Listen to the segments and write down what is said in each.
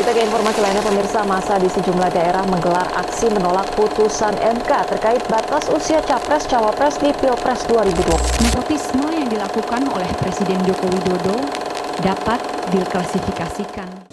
Kita ke informasi lainnya, pemirsa. Massa di sejumlah daerah menggelar aksi menolak putusan MK terkait batas usia Capres-Cawapres di Pilpres 2020. Nepotisme yang dilakukan oleh Presiden Joko Widodo dapat diklasifikasikan.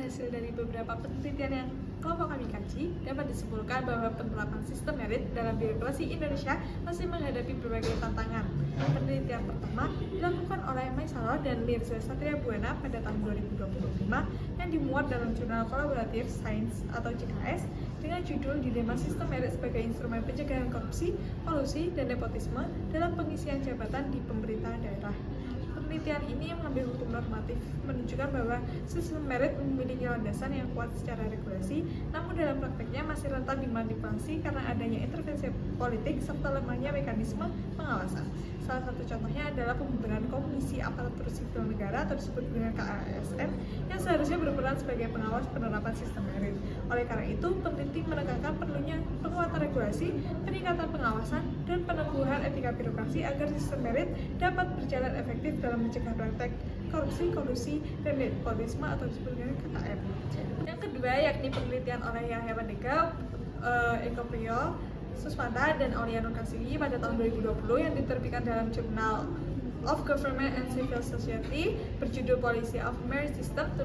Hasil dari beberapa penelitian yang kelompok kami kaji, dapat disimpulkan bahwa penerapan sistem merit dalam birokrasi Indonesia masih menghadapi berbagai tantangan. Penelitian pertama dilakukan oleh Maisaro dan Mirza Satria Buana pada tahun 2025 yang dimuat dalam jurnal kolaboratif Sains atau JKS dengan judul Dilema Sistem Merit sebagai Instrumen Pencegahan Korupsi, Kolusi, dan Nepotisme dalam Pengisian Jabatan di Pemerintahan Daerah. Penelitian ini mengambil hukum normatif menunjukkan bahwa sistem merit memiliki landasan yang kuat secara regulasi, namun dalam prakteknya masih rentan dimanipulasi karena adanya intervensi politik serta lemahnya mekanisme pengawasan. Salah satu contohnya adalah pembubaran Komisi Aparatur Sipil Negara atau disebut dengan KASN yang seharusnya berperan sebagai pengawas penerapan sistem merit. Oleh karena itu, peneliti menekankan perlunya penguatan regulasi, peningkatan pengawasan, dan peneguhan etika birokrasi agar sistem merit dapat berjalan efektif dalam mencegah praktek korupsi, kolusi, dan nepotisme atau disebut dengan KKN. Yang kedua yakni penelitian oleh Yahya Pandega, Eko Priyo, Susmanta, dan Aulia Nurkasili pada tahun 2020 yang diterbitkan dalam Journal of Government and Civil Society berjudul Policy of Merit System to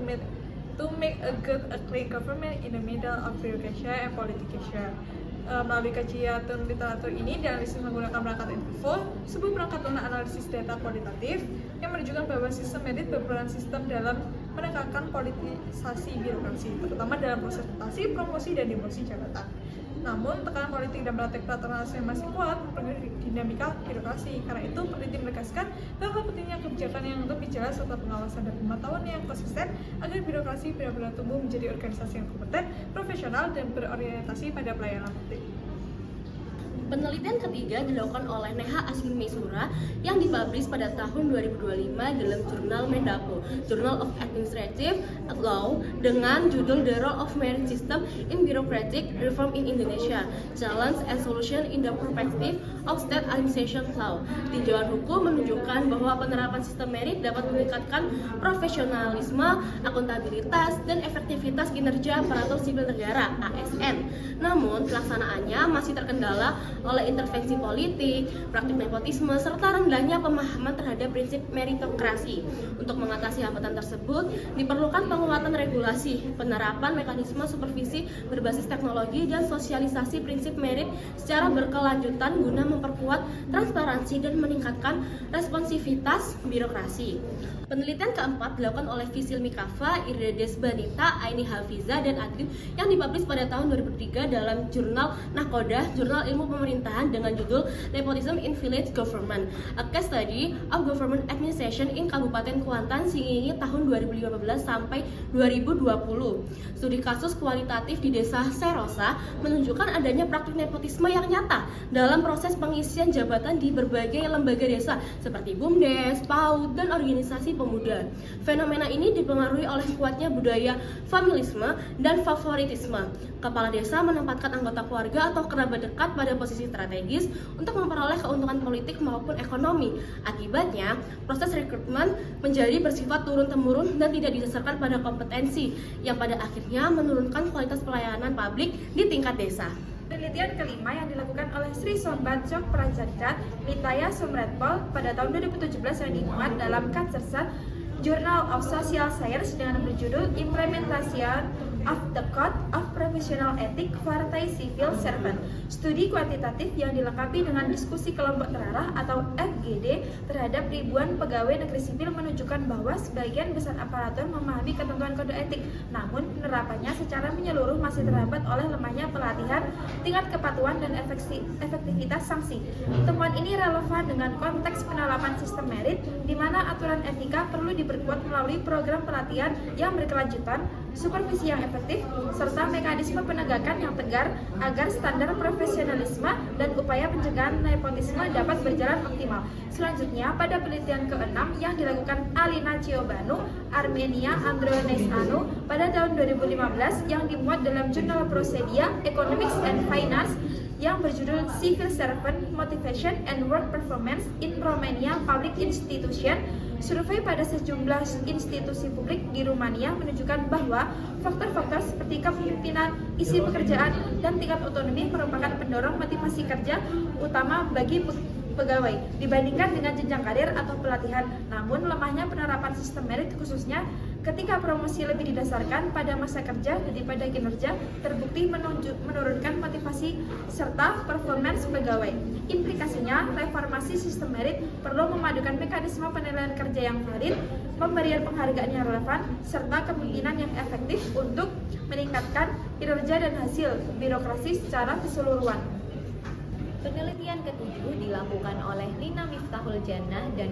make a good a clean government in the middle of bureaucracy and politicization. Melalui kajian literatur ini dianalisis menggunakan perangkat info, sebuah perangkat lunak analisis data kualitatif yang menunjukkan bahwa sistem merit berperan sistem dalam menekankan politisasi birokrasi, terutama dalam proses mutasi, promosi, dan demosi jabatan. Namun, tekanan politik dan praktek patronase yang masih kuat mempengaruhi dinamika birokrasi. Karena itu, peneliti menegaskan bahwa pentingnya kebijakan yang lebih jelas serta pengawasan dan pemantauan yang konsisten agar birokrasi benar-benar tumbuh menjadi organisasi yang kompeten, profesional, dan berorientasi pada pelayanan publik. Penelitian ketiga dilakukan oleh Neha Asmin Mesura yang dipublish pada tahun 2025 dalam jurnal Mendapo, Journal of Administrative Law, dengan judul The Role of Merit System in Bureaucratic Reform in Indonesia, Challenge and Solution in the Perspective of State Administration Law. Tinjauan hukum menunjukkan bahwa penerapan sistem merit dapat meningkatkan profesionalisme, akuntabilitas, dan efektivitas kinerja aparatur sipil negara (ASN). Namun, pelaksanaannya masih terkendala oleh intervensi politik, praktik nepotisme, serta rendahnya pemahaman terhadap prinsip meritokrasi. Untuk mengatasi hambatan tersebut, diperlukan penguatan regulasi, penerapan mekanisme supervisi berbasis teknologi, dan sosialisasi prinsip merit secara berkelanjutan guna memperkuat transparansi dan meningkatkan responsivitas birokrasi. Penelitian keempat dilakukan oleh Fisil Mikafa, Irda Desbanita, Aini Hafiza, dan Adrib yang dipublish pada tahun 2003 dalam jurnal Nahkodah, Jurnal Ilmu Pemerintahan, dengan judul Nepotism in Village Government, a Case Study of Government Administration in Kabupaten Kuantan, Singingi tahun 2015 sampai 2020. Studi kasus kualitatif di Desa Serosa menunjukkan adanya praktik nepotisme yang nyata dalam proses pengisian jabatan di berbagai lembaga desa seperti BUMDes, PAUD, dan organisasi pemuda. Fenomena ini dipengaruhi oleh kuatnya budaya familisme dan favoritisme. Kepala desa menempatkan anggota keluarga atau kerabat dekat pada posisi strategis untuk memperoleh keuntungan politik maupun ekonomi. Akibatnya, proses rekrutmen menjadi bersifat turun-temurun dan tidak didasarkan pada kompetensi, yang pada akhirnya menurunkan kualitas pelayanan publik di tingkat desa. Penelitian kelima yang dilakukan oleh Sri Sombat Jok Prajarita Nitaya Sumretpol pada tahun 2017 yang dimuat dalam Katsersa Journal of Social Science dengan berjudul Implementation of the Code of Professional Ethic Partai Civil Servant. Studi kuantitatif yang dilengkapi dengan diskusi kelompok terarah atau FGD terhadap ribuan pegawai negeri sipil menunjukkan bahwa sebagian besar aparatur memahami ketentuan kode etik, namun penerapannya secara menyeluruh masih terhambat oleh lemahnya pelatihan, tingkat kepatuhan, dan efektivitas sanksi. Temuan ini relevan dengan konteks penerapan sistem merit, di mana aturan etika perlu diperkuat melalui program pelatihan yang berkelanjutan, supervisi yang efektif, serta mekanisme penegakan yang tegar agar standar profesionalisme dan upaya pencegahan nepotisme dapat berjalan optimal. Selanjutnya, pada penelitian ke-6 yang dilakukan Alina Ciobanu, Armenia Andronesanu pada tahun 2015 yang dimuat dalam jurnal Procedia Economics and Finance yang berjudul Civil Servant Motivation and Work Performance in Romania Public Institution. Survei pada sejumlah institusi publik di Rumania menunjukkan bahwa faktor-faktor seperti kepemimpinan, isi pekerjaan, dan tingkat otonomi merupakan pendorong motivasi kerja utama bagi pegawai dibandingkan dengan jenjang karir atau pelatihan. Namun lemahnya penerapan sistem merit khususnya ketika promosi lebih didasarkan pada masa kerja daripada kinerja terbukti menurunkan motivasi serta performance pegawai. Implikasinya, reformasi sistem merit perlu memadukan mekanisme penilaian kerja yang valid, pemberian penghargaan yang relevan, serta kepemimpinan yang efektif untuk meningkatkan kinerja dan hasil birokrasi secara keseluruhan. Penelitian ketujuh dilakukan oleh Lina Miftahul Jannah dan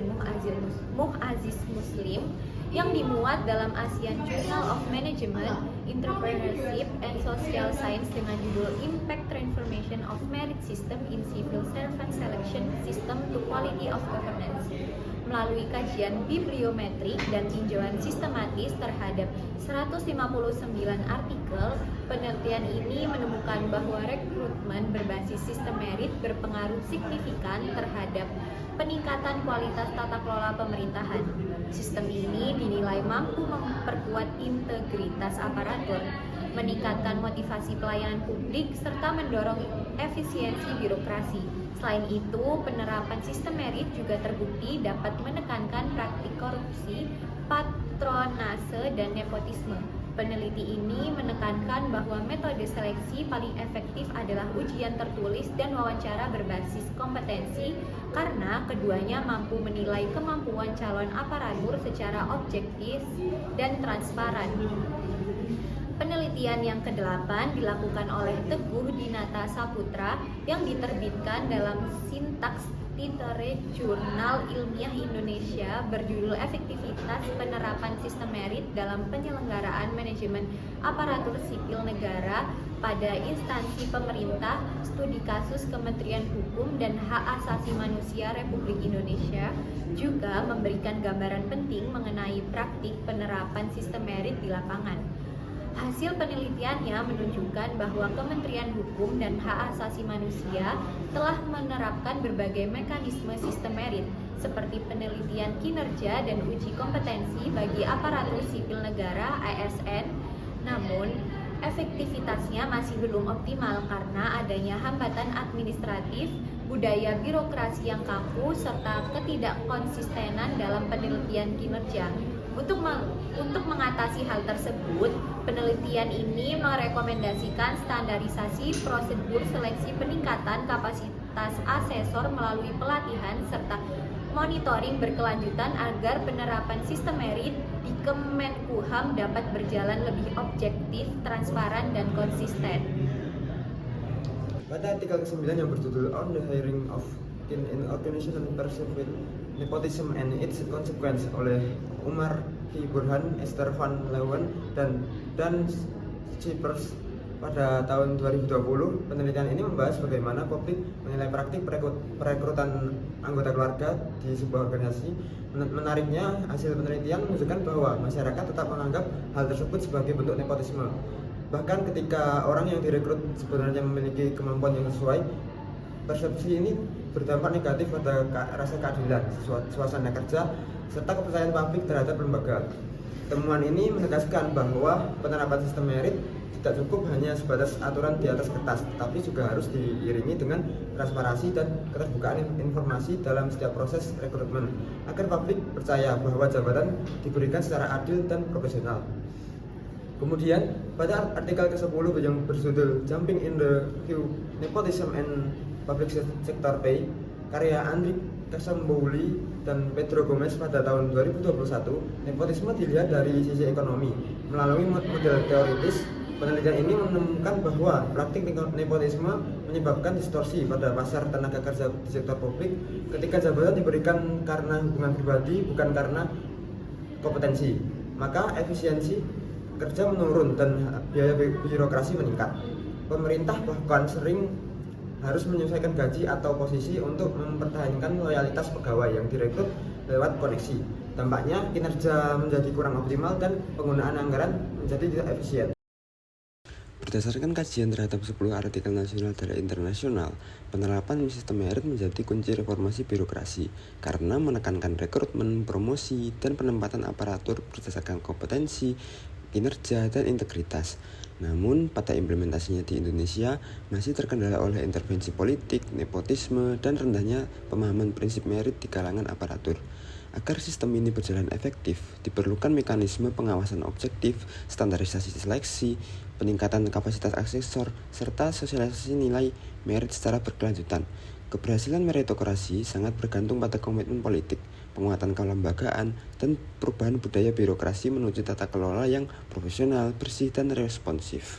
Mu'aziz Muslim yang dimuat dalam ASEAN Journal of Management, Entrepreneurship and Social Science dengan judul Impact Transformation of Merit System in Civil Servant Selection System to Quality of Governance. Melalui kajian bibliometrik dan tinjauan sistematis terhadap 159 artikel, penelitian ini menemukan bahwa rekrutmen berbasis sistem merit berpengaruh signifikan terhadap peningkatan kualitas tata kelola pemerintahan. Sistem ini dinilai mampu memperkuat integritas aparatur, meningkatkan motivasi pelayanan publik, serta mendorong efisiensi birokrasi. Selain itu, penerapan sistem merit juga terbukti dapat menekankan praktik korupsi, patronase, dan nepotisme. Peneliti ini menekankan bahwa metode seleksi paling efektif adalah ujian tertulis dan wawancara berbasis kompetensi karena keduanya mampu menilai kemampuan calon aparatur secara objektif dan transparan. Penelitian yang ke-8 dilakukan oleh Teguh Dinata Saputra yang diterbitkan dalam Sintaks Literature Jurnal Ilmiah Indonesia berjudul Efektivitas Penerapan Sistem Merit dalam Penyelenggaraan Manajemen Aparatur Sipil Negara pada Instansi Pemerintah, Studi Kasus Kementerian Hukum dan Hak Asasi Manusia Republik Indonesia juga memberikan gambaran penting mengenai praktik penerapan sistem merit di lapangan. Hasil penelitiannya menunjukkan bahwa Kementerian Hukum dan Hak Asasi Manusia telah menerapkan berbagai mekanisme sistem merit seperti penelitian kinerja dan uji kompetensi bagi aparatur sipil negara (ASN). Namun, efektivitasnya masih belum optimal karena adanya hambatan administratif, budaya birokrasi yang kaku, serta ketidakkonsistenan dalam penelitian kinerja. Untuk mengatasi hal tersebut, penelitian ini merekomendasikan standarisasi prosedur seleksi peningkatan kapasitas asesor melalui pelatihan serta monitoring berkelanjutan agar penerapan sistem merit di Kemenkumham dapat berjalan lebih objektif, transparan, dan konsisten. Pada artikel ke-9 yang berjudul On the Hiring of in Organization and Perceived Nepotism and Its Consequence oleh Umar K. Burhan, Esther Van Leeuwen, dan Dan Schippers pada tahun 2020, penelitian ini membahas bagaimana publik menilai praktik perekrutan anggota keluarga di sebuah organisasi. Menariknya, hasil penelitian menunjukkan bahwa masyarakat tetap menganggap hal tersebut sebagai bentuk nepotisme. Bahkan ketika orang yang direkrut sebenarnya memiliki kemampuan yang sesuai, persepsi ini berdampak negatif pada rasa keadilan, suasana kerja, serta kepercayaan publik terhadap lembaga. Temuan ini menegaskan bahwa penerapan sistem merit tidak cukup hanya sebatas aturan di atas kertas, tetapi juga harus diiringi dengan transparansi dan keterbukaan informasi dalam setiap proses rekrutmen, agar publik percaya bahwa jabatan diberikan secara adil dan profesional. Kemudian pada artikel ke-10 yang berjudul Jumping in the Queue, Nepotism and Public Sector Pay, karya Andri Casambouli dan Pedro Gomez pada tahun 2021, nepotisme dilihat dari sisi ekonomi. Melalui model teoritis, penelitian ini menemukan bahwa praktik nepotisme menyebabkan distorsi pada pasar tenaga kerja di sektor publik ketika jabatan diberikan karena hubungan pribadi bukan karena kompetensi. Maka efisiensi kerja menurun dan biaya birokrasi meningkat. Pemerintah bahkan sering harus menyesuaikan gaji atau posisi untuk mempertahankan loyalitas pegawai yang direkrut lewat koneksi. Dampaknya kinerja menjadi kurang optimal dan penggunaan anggaran menjadi tidak efisien. Berdasarkan kajian terhadap 10 artikel nasional dan internasional, penerapan sistem merit menjadi kunci reformasi birokrasi karena menekankan rekrutmen, promosi, dan penempatan aparatur berdasarkan kompetensi, kinerja, dan integritas. Namun, pada implementasinya di Indonesia masih terkendala oleh intervensi politik, nepotisme, dan rendahnya pemahaman prinsip merit di kalangan aparatur. Agar sistem ini berjalan efektif, diperlukan mekanisme pengawasan objektif, standarisasi seleksi, peningkatan kapasitas asesor, serta sosialisasi nilai merit secara berkelanjutan. Keberhasilan meritokrasi sangat bergantung pada komitmen politik, penguatan kelembagaan, dan perubahan budaya birokrasi menuju tata kelola yang profesional, bersih, dan responsif.